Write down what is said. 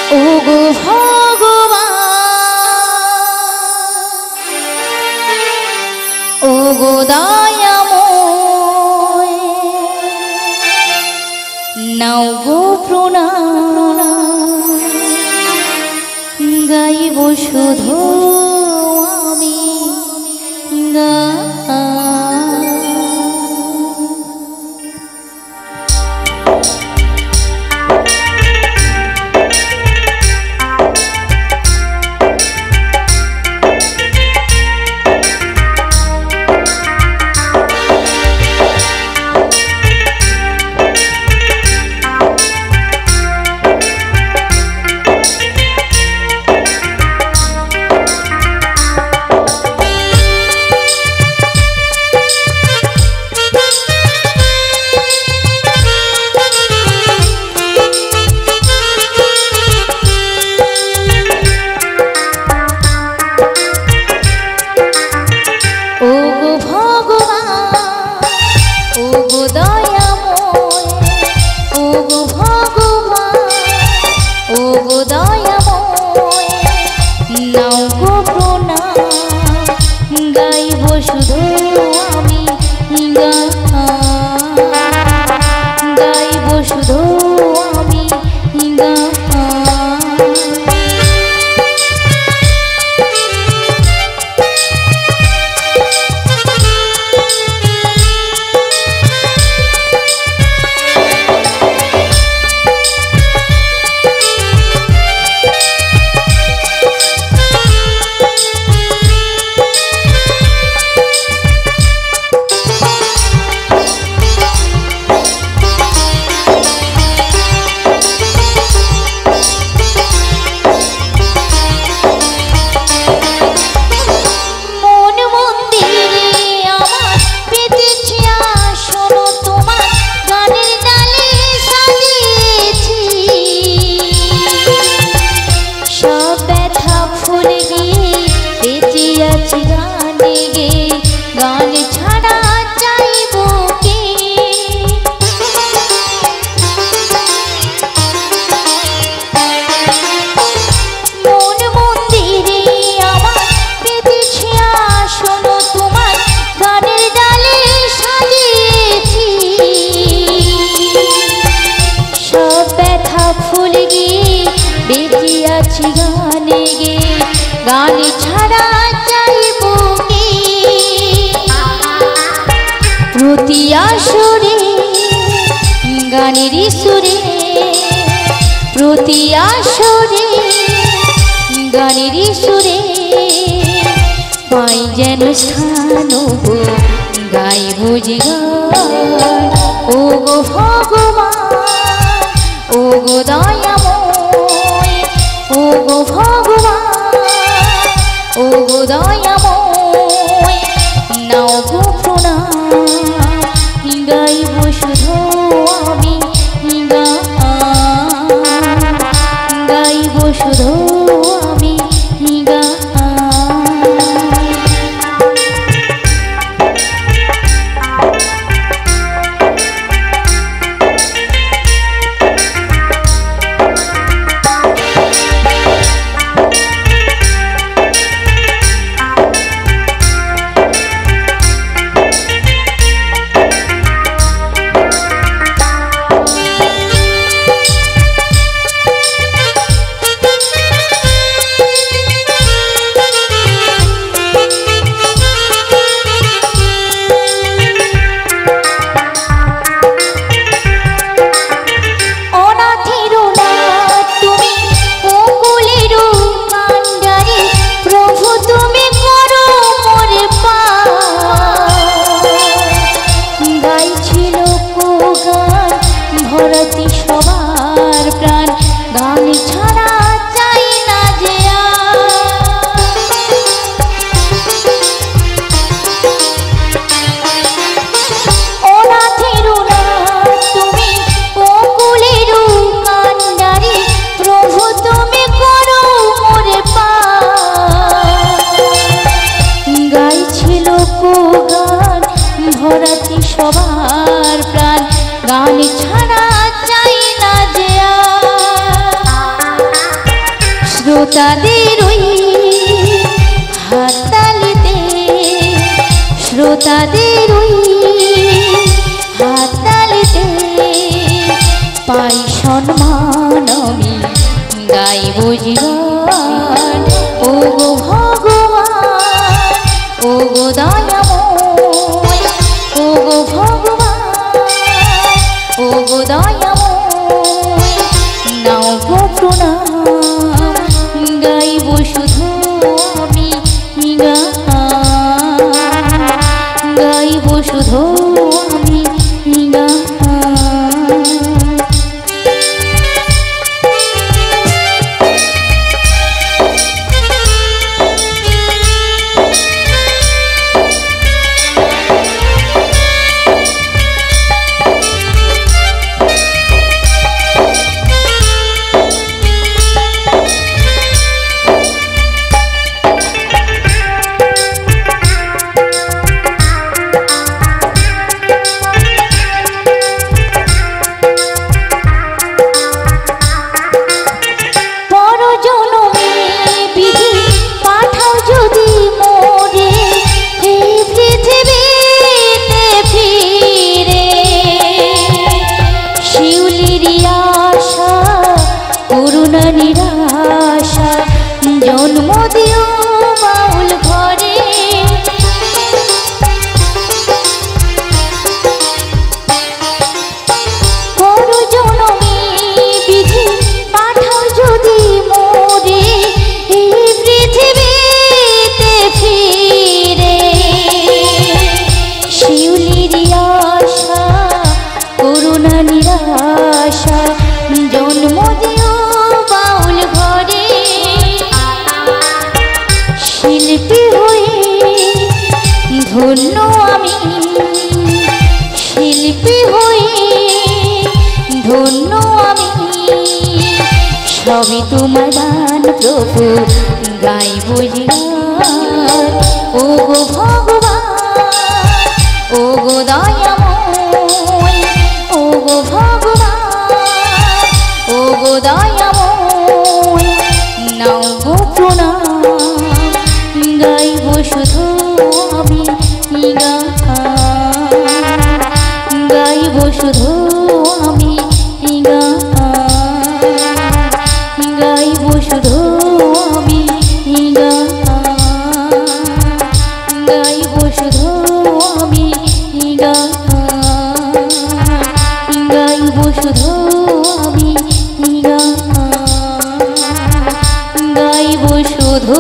ওগো ভগবান, ওগো দয়াময়, নাও গো প্রণাম, গাইব শুধু আমি গান ছাড়া চাইব কি প্রতি আসরে গানের সুরে প্রতি আসরে গানের সুরে পাই যেন স্থান গাইব যে গান ও গো ভগবান ও গো দয়াময় ও গো ভগবান ও গো দয়াময় নাও গো প্রণাম গাইব শুধু আমি গাইব শুধু আমি সবার প্রাণ গান ছাড়া চাই না যে শ্রোতাদের ওই হাততালিতে, শ্রোতাদের ওই হাততালিতে পাই সম্মান আমি গাইব জীবন। ও গো ভগবান, ও গো দয়াময়, ও গো ভগবান, ও গো দয়াময়, নাও গো প্রণাম, গাইব শুধু আমি গান, গাইব শুধু আমি গান। নিরাশা জন্ম দিও বাউল ঘরে, পর জনমে বিধি পাঠাও যদি মোরে এই পৃথিবীতে ফিরে। শিউলির আশা করুণা নিরাশা জন্ম দিও বাউল ঘরে। শিল্পী হয়ে ধন্য আমি, শিল্পী হয়ে ধন্য আমি, সবই তোমার দান প্রভু গাইব জীবন। ও গো ভগবান, ও গো দয়াময়, ও গো ভগবান, ও গো দয়াময়, নাও গো প্রণাম, গাইব শুধু আমি গান, গাইব শুধু আমি গান, গাইব শুধু আমি গান, গাইব শুধু আমি গান, গাইব শুধু আমি গান, গাইব শুধু।